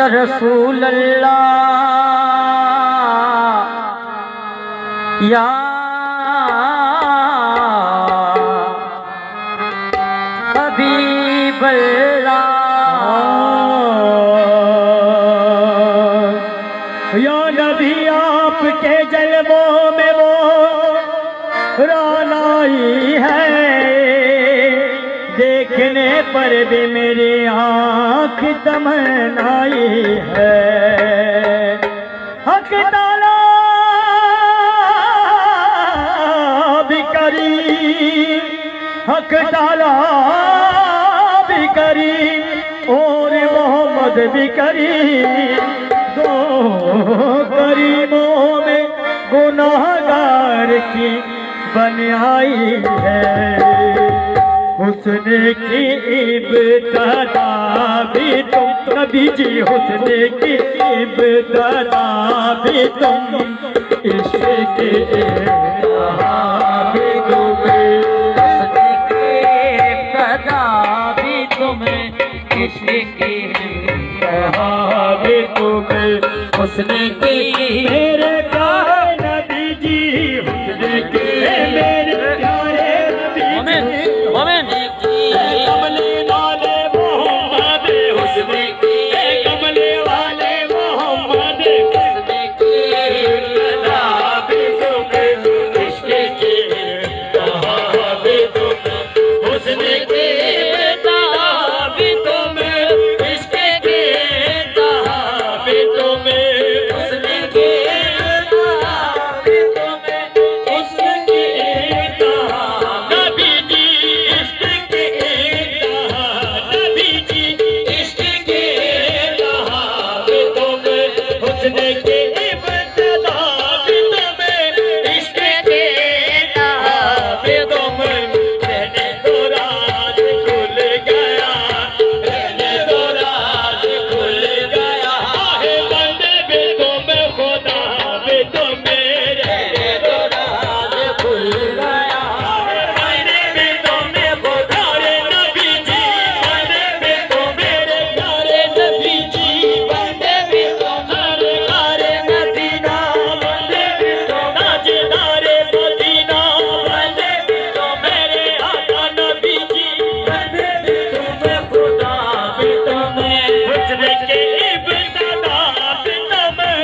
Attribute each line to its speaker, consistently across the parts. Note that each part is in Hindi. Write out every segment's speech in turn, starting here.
Speaker 1: या रसूल अल्लाह या हबीब अल्लाह।
Speaker 2: या नबी आपके जलवों में वो रानाई है, देखने पर भी मेरी आँख तमन्नाई है। हक ताला भी करीम, हक ताला भी करीम और मोहम्मद भी करीम, दो करीमों में गुनाहगार की बनाई है। हुस्न की इब्तिदा भी तुम नबी जी, हुस्न की इब्तिदा भी तुम, इश्क की इंतहा भी तुम्हें,
Speaker 1: हुस्न की इब्तिदा भी तुम्हें, इश्क की इंतहा भी तुम्हें। हुस्न की
Speaker 2: मेरे प्यारे नबी जी, हुस्न की मेरे प्यारे नबी जी, कमले वाले मोहम्मद, हुस्न की कमले वाले मोहम्मद, हुस्न की इब्तिदा भी तुम्हें, इश्क की इंतहा भी तुम्हें, हुस्न की इब्तिदा भी तुम्हें, इश्क की इंतहा भी तुम्हें, हुस्न की इंतहा भी तुम्हें, इश्क की इंतहा। नबी जी इश्क की इंतहा, नबी जी इश्क की इंतहा भी तुम्हें, हुस्न की इब्तिदा भी तुम्हें, इश्क की इंतहा भी तुम्हें। रहने दो राज खुल गया, रहने दो राज खुल गया, आहे बंदे भी तुम्हें, खुदा भी तुम्हें, रहने दो राज खुल गया, बंदे भी तुम्हें, खुदा रे नबी जी, बंदे भी तुम्हें, प्यारे नबी जी, बंदे भी तुम्हारे प्यारे मदीना, बंदे भी तुम्हारे ताजदारे मदीना, बंदे भी तुम्हारे आका नबी जी, बंदे भी तुम्हें, खुदा भी तुम्हें, हुस्न की इब्तिदा भी तुम्हें,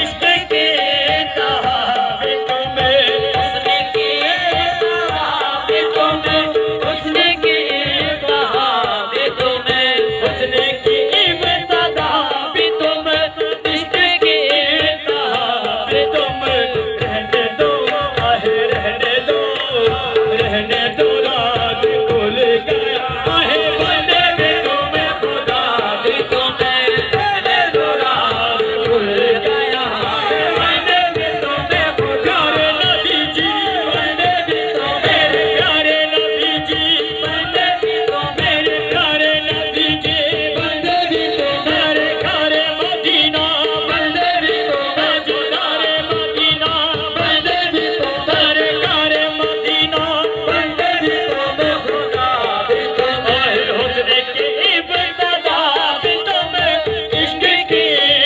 Speaker 2: इश्क की इंतहा भी तुम्हें, हुस्न की इंतहा भी तुम्हें, हुस्न की इंतहा भी तुम्हें, हुस्न की इब्तिदा भी तुम्हें, इश्क की इंतहा भी तुम्हें। रहने दो आहे रहने दो, रहने दो राज खुल गया, आहे बंदे भी तुम्हें, खुदा भी तुम्हें, रहने दो राज खुल गया, आहे बंदे भी तुम्हें, खुदा रे नबी जी, बंदे भी तुम्हें, प्यारे नबी जी, बंदे भी तुम्हें, प्यारे नबी जी, बंदे भी तुम्हारे प्यारे मदीना, बंदे भी तुम्हें, जुदारे मदीना, बंदे भी तुम्हारे प्यारे मदीना, बंदे भी तुम्हें, खुदा भी तुम्हें, हुस्न की इब्तिदा भी तुम्हें, इश्क की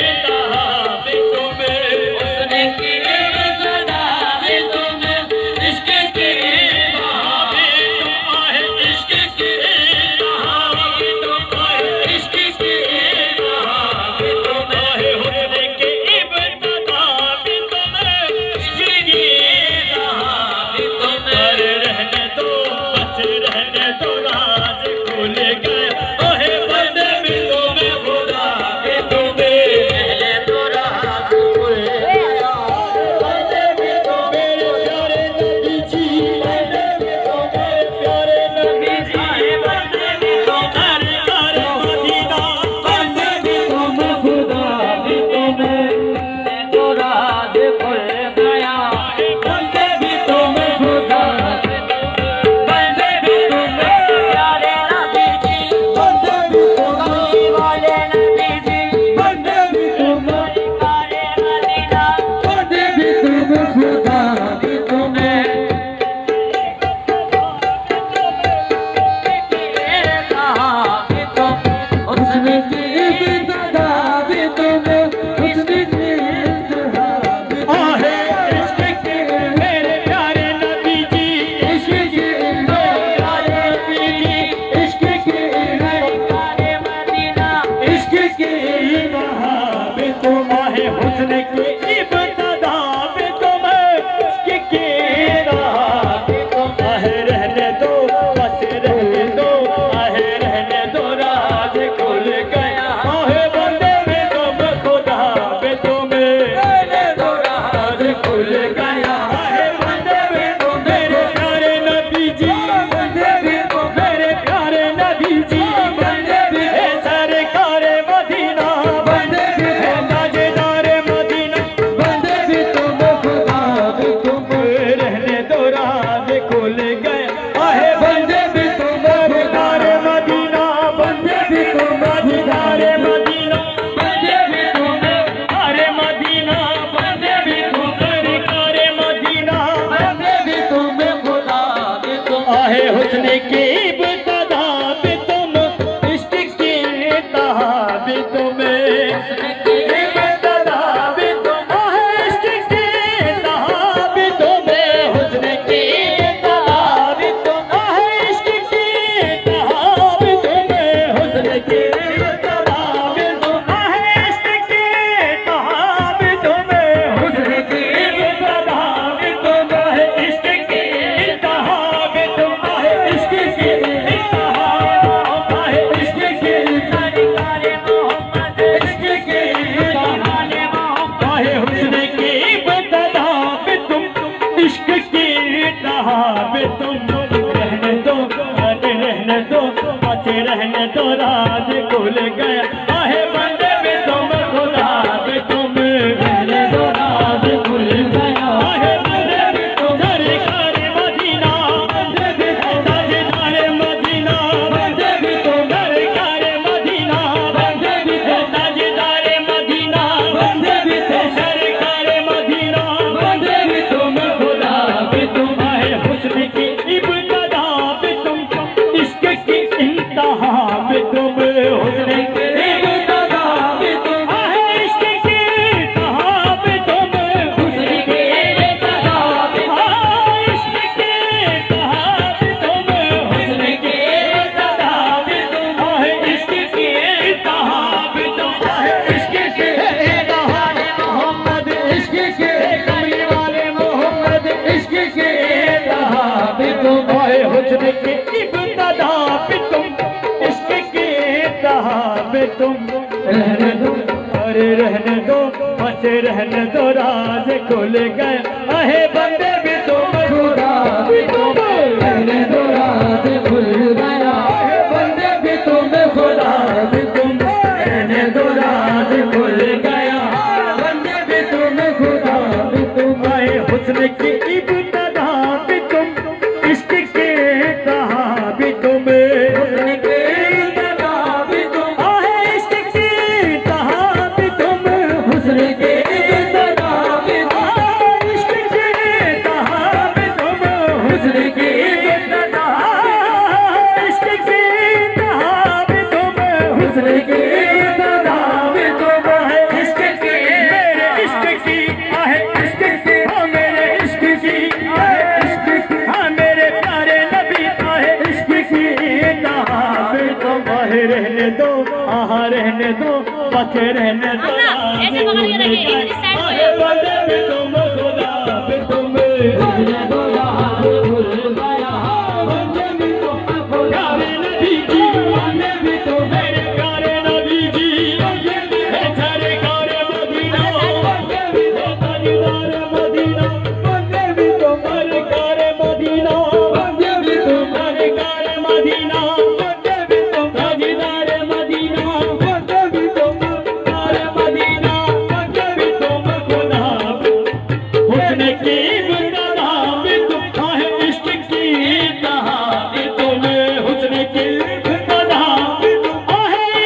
Speaker 2: इंतहा भी तुम्हें, हुस्न की इब्तिदा भी तुम्हें, इश्क की इंतहा भी तुम्हें, इश्क की इंतहा भी तुम्हें, इश्क की इंतहा भी तुम्हें, हुस्न की इब्तिदा भी तुम्हें, इश्क की इंतहा भी तुम्हें। रहने दो बस रहने दो राज खुल गया, ओहे बंदे भी तुम्हें, खुदा भी तुम्हें, रहने दो राज खुल गया, बंदे भी तुम्हें, प्यारे नबी जी, बंदे भी तुम्हें, प्यारे नबी जी, बंदे भी तुम्हारे प्यारे मदीना, बंदे भी तुम्हें, खुदा भी तुम्हें,
Speaker 1: तो राज खुल गया,
Speaker 2: बंदे भी तुम्हें, खुदा
Speaker 1: बंदे भी तुम्हें, प्यारे नबी जी,
Speaker 2: हुस्न की इब्तिदा भी तुम्हें कि आहे रहने दो बस रहने दो, आहे रहने दो राज खुल गया, आहे बंदे भी तुम खुदा भी तुम्हें रहने दो राज खुल गया, आहे बंदे भी तुम मेरे प्यारे नबी जी, बंदे भी तुम मेरे प्यारे नबी जी, बंदे भी सरकार मदीना, बंदे भी ताजदार मदीना, बंदे भी तुम खुदा भी तुम रहने दो राज खुल गए, आहे बंदे भी तुम ताजदार मदीना, बंदे भी तुम ताजदार मदीना, बंदे भी तुम तारे मदीना, बंदे भी तुम सरकार मदीना, बंदे भी तुम खुदा भी तुम आहे हुस्न की इब्तिदा भी तुम, इश्क की इंतहा भी तुम्हें इब्तिदा भी तुम, आहे इश्क की इंतहा भी तुम्हें, हुस्न की इंतहा भी तुम, आहे इश्क की इंतहा भी तुम्हें, हुस्न की इंतहा भी तुम, आहे इश्क की इंतहा भी तुम्हें, हुस्न की इंतहा भी तुम, आहे इश्क की इंतहा भी तुम, आहे इश्क की इंतहा, आहे इश्क की सरकार मोहम्मद, इश्क की इंतहा, आहे हुस्न की इब्तिदा भी तुम, इश्क की इंतहा भी तुम, रहने दो रहने दो बस रहने दो राज खुल गया, आहे बंदे भी तुम खुदा भी तुम रहने दो राज खुल गया, आहे बंदे भी तुम सरकार मदीना, बंदे भी ताजदार मदीना, बंदे भी तुम सरकार मदीना, बंदे भी ताजदार मदीना, बंदे भी सरकार मदीना, बंदे भी तुम खुदा भी तुम, आहे हुस्न की इब्तिदा भी तुम, इश्क की इंतहा भी तुम, हुस्न की इब्तिदा भी तुम, आहे इश्क की इंतहा भी तुम, हुस्न की इब्तिदा भी तुम, इश्क की इंतहा भी तुम, हुस्न की इब्तिदा भी तुम, आहे इश्क की इंतहा भी तुम, आहे इश्क की इंतहा मोहम्मद, इश्क के कमली वाले मोहम्मद, इश्क की इंतहा भी तुम, आहे हुस्न की इब्तिदा भी तुम, इश्क की इंतहा भी तुम, रहने दो अरे रहने दो बस रहने दो राज खुल गए, आहे बंदे भी तुम खुदा भी तुम, रहने दो राज खुल गया, आहे बंदे भी तुम खुदा भी तुम, रहने दो राज खुल गया, बंदे भी तुम खुदा भी तुम, आए हुस्न की इब्तिदा भी तुम, इश्क की इंतहा भी तुम, हुस्न की इब्तिदा भी तुम, आहे इश्क की इंतहा भी तुम, हुस्न की इब्तिदा भी तुम, इश्क की इंतहा भी तुम, हुस्न की इब्तिदा, इश्क की इंतहा भी तुम, हुस्न की इब्तिदा भी तुम, है इश्क की मेरे इश्क की, आहे इश्क की, हाँ मेरे इश्क की, आहे इश्क की, हाँ मेरे प्यारे नबी, आहे इश्क की इंतहा भी तुम, आहे रहने दो आहा रहने दो बस रहने दो,
Speaker 3: ऐसे पकड़ के रखिए, इधर इस साइड
Speaker 2: आहे बंदे भी तुम खुदा भी तुम, रहने दो राज खुल गया, बंदे भी तुम खुदा नबी जी, बंदे भी तुम मेरे प्यारे नबी जी, बंदे भी सरकार मदीना, बंदे भी ताजदार मदीना, बंदे भी तुम सरकार मदीना, बंदे भी तुम सरकार मदीना, बंदे भी तुम ताजदार मदीना, बंदे भी तुम सरकार मदीना, बंदे भी तुम खुदा हुस्न की इब्तिदा भी तुम, आहे इश्क की इंतहा भी तुम, हुस्न की इब्तिदा भी तुम, आहे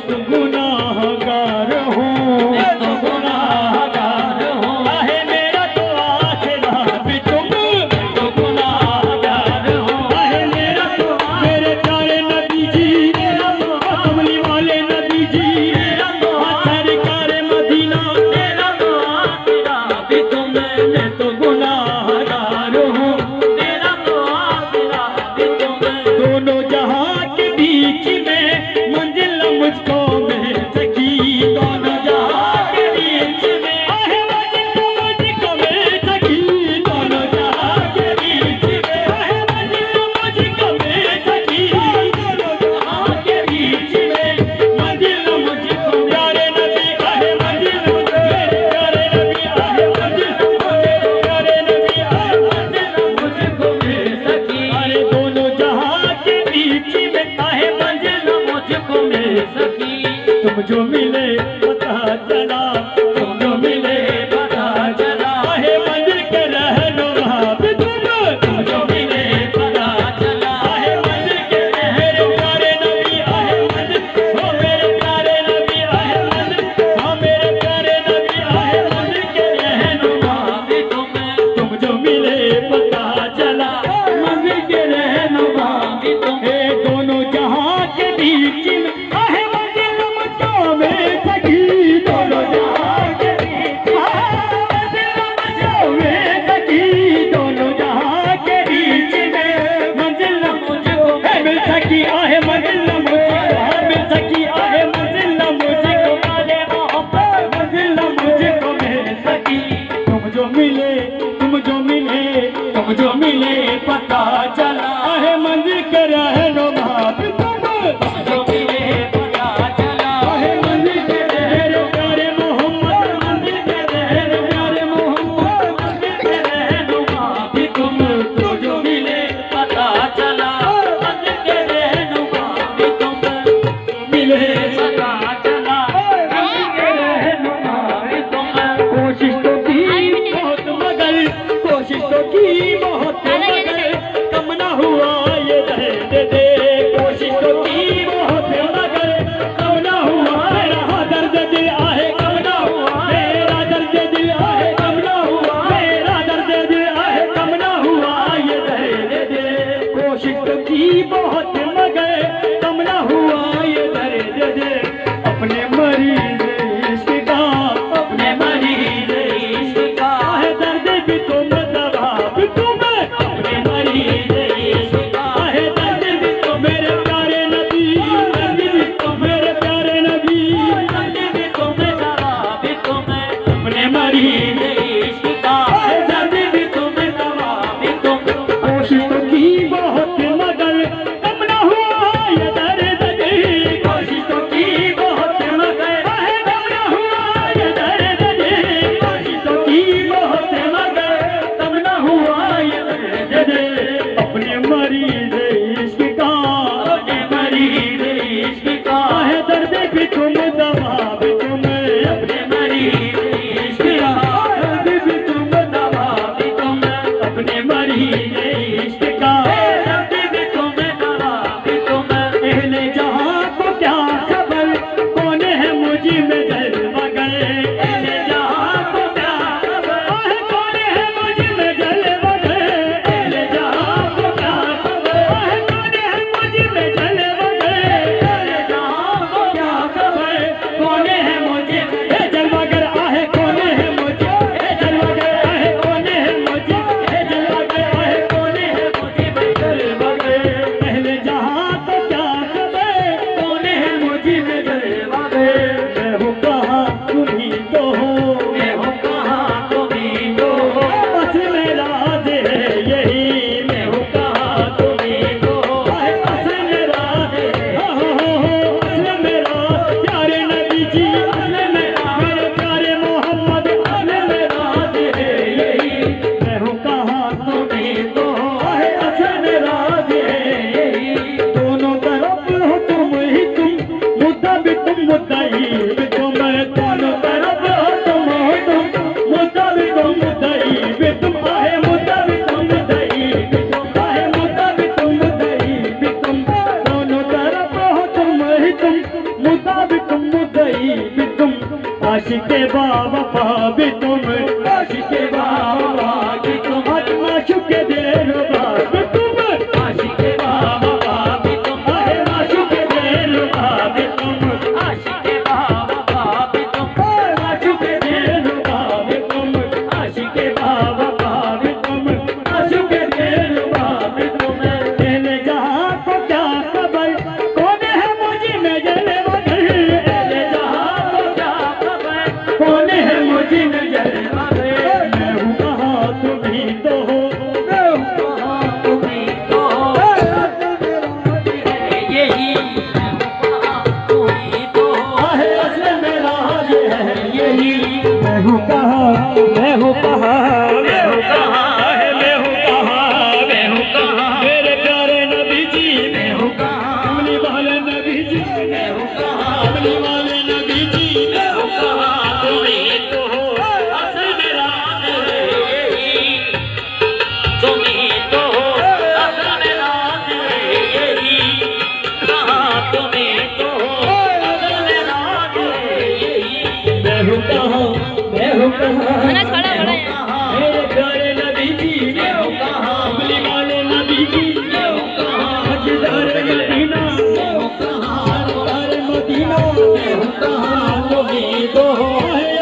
Speaker 2: तो गुनाहगार हूँ,
Speaker 1: मैं तो गुनाहगार हूँ,
Speaker 2: आहे मेरा तो आसरा भी तुम,
Speaker 1: मैं तो गुनाहगार हूँ,
Speaker 2: आहे मेरा तो मेरे प्यारे नबी जी,
Speaker 1: मेरा तो
Speaker 2: कमली वाले नबी जी,
Speaker 1: मेरा तो
Speaker 2: सरकार मदीना,
Speaker 1: मेरा तो आसरा भी तुम,
Speaker 2: मैं तो गुनाहगार हूँ,
Speaker 1: मेरा तो आसरा भी तुम,
Speaker 2: दोनों जहां के बीच में मंजिल मुझको मिल सकी, दोनों जहां के बीच में आहे मंजिल मुझको मिल सकी, दोनों जहां के बीच में आहे मंजिल मुझको मिल सकी, दोनों जहां के बीच में मंजिल मुझको प्यारे नबी आहे मंजिल मुझको, प्यारे नबी आहे मंजिल मुझको, प्यारे नबी आहे मंजिल
Speaker 1: मुझको मिल सकी,
Speaker 2: अरे दोनों जहां के बीच में आहे मंजिल
Speaker 1: मुझको मिल सकी,
Speaker 2: तुम जो मिले पता चला, तुम जो मिले
Speaker 1: पता चला,
Speaker 2: आहे मंजिल के रहनुमा भी तुम जो मिले
Speaker 1: पता चला,
Speaker 2: आहे मंजिल के मेरे प्यारे नबी आहे मंजिल, ओ मेरे प्यारे नबी आहे मंजिल, हाँ मेरे प्यारे नबी आहे मंजिल के रहनुमा
Speaker 1: भी तुम
Speaker 2: जो मिले पता चला, मंजिल के रहनुमा
Speaker 1: भी तुम
Speaker 2: हे दोनों जहां के बीच में आहे मंजिल मुझको मिल सकी, दोनों जहां के बीच में मंजिल मुझको मिल सकी, दोनों जहां के बीच में मंजिल मुझको मिल सकी, आहे मंजिल मुझको मिल सकी, आहे मंजिल मुझको वाले मोहब्बत मंजिल मुझको मिल सकी, तुम जो मिले पता चला, आहे मंजिल के रहनुमा भी तुम
Speaker 1: जो मिले पता चला,
Speaker 2: आहे मंजिल के रहने प्यारे मोहम्मद, मंजिल के रहने प्यारे मोहम्मद,
Speaker 1: मंजिल के रहनुमा भी तुम, तो जो मिले पता चला, मंजिल के रहनुमा भी तुम,
Speaker 2: मिले
Speaker 1: पता चला, मंजिल के रहनुमा भी तुम,
Speaker 2: कोशिश तो की बहुत मगर, कोशिश तो की बहुत मगर, कम ना हुआ ये दे दे, कोशिश तो की बहुत मगर, कम ना हुआ मेरा दर्द दिल आहे, कम ना हुआ मेरा दर्द दिल आहे, कम ना हुआ मेरा दर्द दिल आहे, कम ना हुआ ये दे दे, कोशिश तो की बहुत मगर, कम ना हुआ ये दर्द दे, अपने मरीज इश्क का,
Speaker 1: अपने मरीज इश्क का,
Speaker 2: आहे दर्द भी तुम दवा भी तुम,
Speaker 1: अपने मरीज इश्क का,
Speaker 2: आहे दर्द भी तुम मेरे प्यारे नबी, दर्द भी तुम मेरे प्यारे नबी,
Speaker 1: दर्द भी तुम, दवा भी तुम,
Speaker 2: अपने मरीज
Speaker 1: इश्क का, दर्द भी तुम, दवा भी तुम,
Speaker 2: कोशिश तो की बहुत मगर, कम ना हुआ ये दर्द दे, कोशिश तो की बहुत मगर, आहे कम ना हुआ ये दर्द दे, कोशिश तो की बहुत मगर, कम ना हुआ ये दर्द दे, अपने मरीज इश्क का,
Speaker 1: अपने मरीज इश्क का,
Speaker 2: आहे दर्द भी तुम दवा भी तुम,
Speaker 1: अपने मरीज इश्क का,
Speaker 2: दर्द भी तुम
Speaker 1: दवा भी तुम,
Speaker 2: अपने मरीज इश्क का,
Speaker 1: दर्द भी तुम, दवा भी तुम,
Speaker 2: अहले जहां को क्या खबर, कौन है मुझी में जलवा गए,
Speaker 1: अहले जहां को क्या खबर,
Speaker 2: आहे कौन है मुझी में जलवा गए, अहले जहां को क्या खबर, आहे कौन है मुझी में जलवा गए,
Speaker 1: अहले जहां को क्या खबर,
Speaker 2: कौन है मुझे हे जलवागर, आहे कौन है मुझे हे जलवागर, आहे कौन है मुझे हे जलवागर, आहे कौन है मुझे में जलवा गए, पहले जहां को क्या खबर, कौन है मुझे में जलवा गए, मैं हूँ कहाँ तुम ही तो हो,
Speaker 1: मैं हूँ कहाँ तुम ही तो हो,
Speaker 2: बस मेरा राज है यही, मैं हूँ कहाँ तुम ही तो हो, आहे बस मेरा है, हो बस मेरा प्यारे नबी जी, बस मेरा मेरे प्यारे मोहम्मद, बस मेरा राज है यही, मैं हूँ कहाँ तुम ही तो हो, आहे बस मेरा राज है यही, दोनों तरफ हो तुम ही तुम, मुद्दा भी तुम मुद्दा ही भी तुम, आशिके बावफा भी तुम, आशिके बावफा भी तुम, माशूके दिलरुबा भी तुम, आशिके बावफा भी तुम, माशूके दिलरुबा भी तुम, आशिके बावफा भी तुम, माशूके दिलरुबा भी तुम, आशिके बावफा भी तुम, माशूके दिलरुबा भी तुम। पहले जहां को क्या खबर, कौन है मुझे में जले मगर, पहले जहां को क्या खबर, कौन है मुझे में जले मगर। मैं हूँ कहाँ तुम ही तो हो, मैं हूँ कहाँ तुम ही तो हो,
Speaker 1: यही मैं हूँ कहाँ तुम ही तो हो।
Speaker 2: आहे असल मेरा ये है यही। मैं हूँ कहाँ, मैं हूँ कहाँ, मैं हूँ कहाँ, मैं हूँ कहाँ, मैं हूँ कहाँ, मेरे प्यारे नबी जी मैं हूँ कहाँ, कमली वाले नबी जी मैं हूँ कहाँ, कमली वाले नबी जी मैं हूँ कहाँ, तुम ही तो हो असल मेरा
Speaker 1: यही तुम ही तो हो, असल में राज है यही, कहाँ तुम ही तो हो, असल में राज है यही।
Speaker 2: मैं हूँ कहाँ, मैं हूँ कहाँ,
Speaker 3: अनाज खड़ा बड़ा है।
Speaker 2: मेरे प्यारे नबी जी मैं हूँ कहाँ, कमली वाले नबी जी मैं हूँ कहाँ, हजदार मदीना मैं हूँ कहाँ, हजदार मदीना मैं हूँ कहाँ, तुम ही तो हो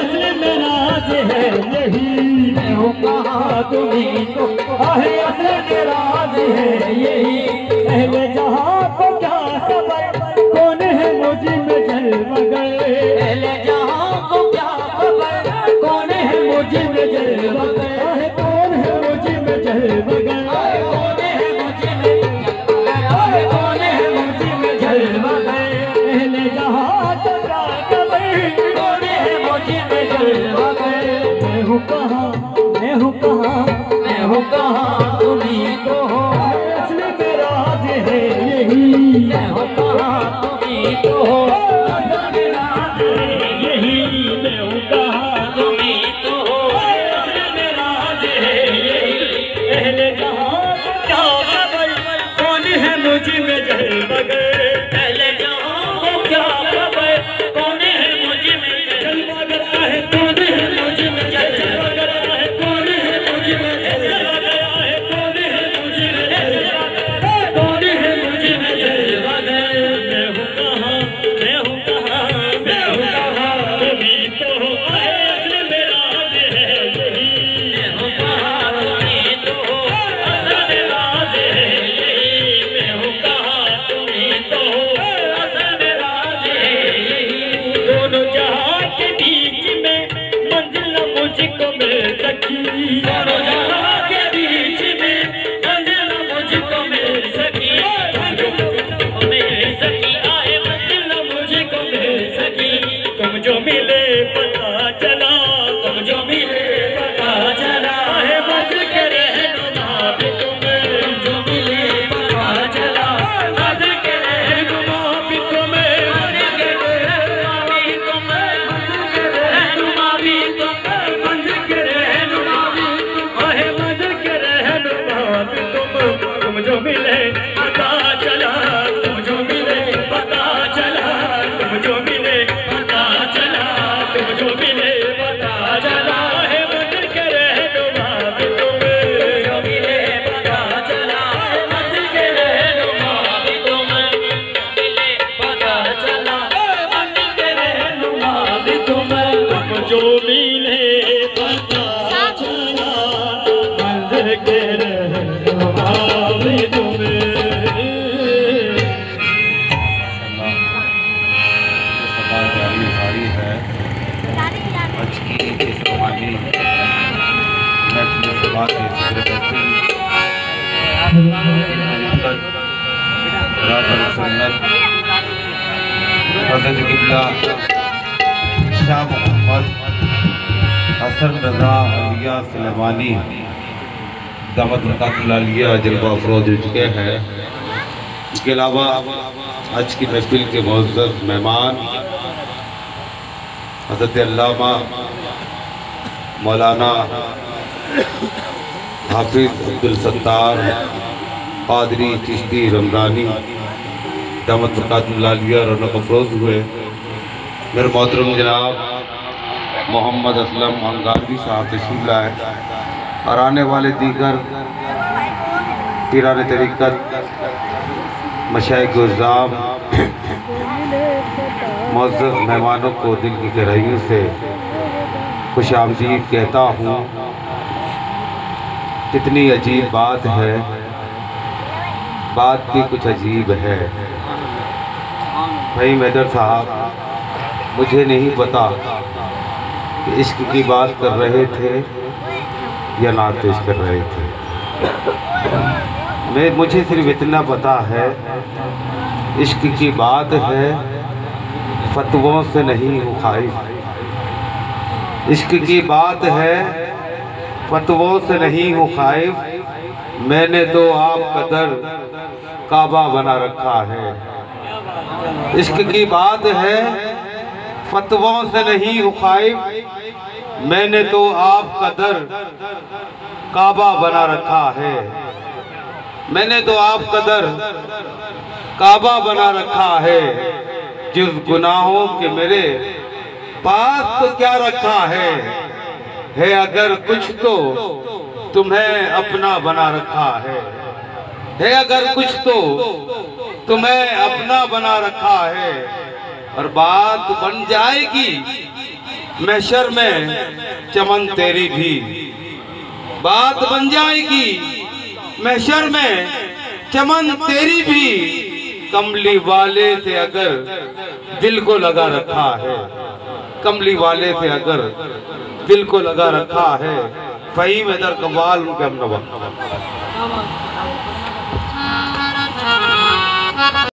Speaker 2: असल में राज है यही। मैं हूँ कहाँ तुम ही तो आहे असल में राज है यही। पहले जहाँ को क्या खबर, कौन है मुझे में जलमगर,
Speaker 1: पहले जहां को क्या खबर,
Speaker 2: कौन है मुझे में जलमगर, आहे कौन है मुझे में जलमगर,
Speaker 1: कौन है मुझे में जलमगर,
Speaker 2: कौन है मुझे में जलमगर। पहले जहाँ को क्या खबर,
Speaker 1: कौन है मुझे में जलमगर।
Speaker 2: मैं हूँ कहाँ, मैं हूँ कहाँ,
Speaker 1: मैं हूँ कहाँ तुम ही तो हो,
Speaker 2: असली मेरा राज है यही।
Speaker 1: मैं हूँ कहाँ तुम ही तो हो, असल में राज है
Speaker 2: यही मैं हूँ कहाँ,
Speaker 1: तुम ही तो हो, असल में राज है यही।
Speaker 2: पहले जहाँ को क्या खबर, कौन है मुझे में जलमगर,
Speaker 1: पहले जहां को क्या खबर, कौन है मुझे में
Speaker 2: जलमगर आहे कौन है मुझे में जलमगर आहे कौन है मुझे में जलमगर आहे कौन है मुझे में जलमगर, कौन है मुझे में जलमगर। मैं हूँ कहाँ, मैं हूँ कहाँ, मैं हूँ कहाँ, तुम ही तो हो आहे असल में राज है यही।
Speaker 1: मैं हूँ कहाँ तुम ही तो हो, असल में राज है यही।
Speaker 2: मैं हूँ कहाँ तुम ही तो हो,
Speaker 1: असल में राज है यही।
Speaker 2: दोनों जहां के बीच में मंजिल न मुझको मिल सकी,
Speaker 1: दोनों जहां के बीच में मंजिल न मुझको मिल सकी, मिल सकी, आए मंजिल न मुझको मिल सकी।
Speaker 2: तुम जो मिले पता चला,
Speaker 1: तुम जो मिले पता चला,
Speaker 2: है बस के रहनुमा भी तुम,
Speaker 1: तुम जो मिले पता चला, बस के रहनुमा
Speaker 2: भी तुम,
Speaker 1: बन के रहनुमा भी तुम, बन के रहनुमा भी तुम, बन के रहनुमा भी तुम।
Speaker 2: है बस के रहनुमा भी तुम जो मिले पता चला, तुम जो मिले पता चला, तुम जो मिले पता चला, तुम जो मिले पता चला, है बस के रहनुमा भी तुम,
Speaker 1: जो मिले पता चला, बस के रहनुमा भी तुम, मिले पता चला, बन के रहनुमा भी तुम।
Speaker 2: जो मिले पता चला, मंज़िल के रहनुमा भी तुम।
Speaker 4: सभा जारी सारी है। आज की इस कहानी महफिल सभा के सेक्रेटरी राजा सुन्नत हज़रत क़िबला शाह मोहम्मद हसन रज़ा अलिया सुलेमानी दामत बरकातुल्लाह जलवा अफरोज हो चुके हैं। इसके अलावा आज की महफिल के मुअज़्ज़ज़ मेहमान हज़रत अल्लामा मौलाना हाफिज़ अब्दुल सत्तार क़ादरी चिश्ती रमज़ानी दामत बरकातुल्लाह रौनक अफरोज़ हुए। मेरे मोहतरम जनाब मोहम्मद असलम अंगारवी साहब तशरीफ लाए और आने वाले दीगर पीरान तरीक़त मशाइख गुज़ाम मुअज़्ज़ज़ मेहमानों को दिल की गहराइयों से खुश आमदीद कहता हूँ। कितनी अजीब बात है, बात भी कुछ अजीब है। भाई मैदर साहब, मुझे नहीं पता कि इश्क की बात कर रहे थे या नात पेश कर रहे थे। मुझे सिर्फ इतना पता है, इश्क की बात है, फतवों से नहीं हूँ खाइफ। इश्क की बात है, फतवों से नहीं हूँ खाइफ। मैंने तो आप कदर काबा बना रखा है। इश्क की बात है, फतवों से नहीं हूँ खाइफ। मैंने तो आप कदर काबा बना रखा है। मैंने तो आप कदर काबा बना रखा है। जिस गुनाहों के मेरे पास तो क्या रखा है अगर कुछ तो तुम्हें अपना बना रखा है अगर कुछ तो तुम्हें अपना बना रखा है। और बात बन जाएगी महशर में चमन तेरी भी, बात बन जाएगी महशर में चमन तेरी भी। कमली वाले से अगर दिल को लगा रखा है, कमली वाले से अगर दिल को लगा रखा है। फ़हीम हैदर कव्वाल उनके हम नवा।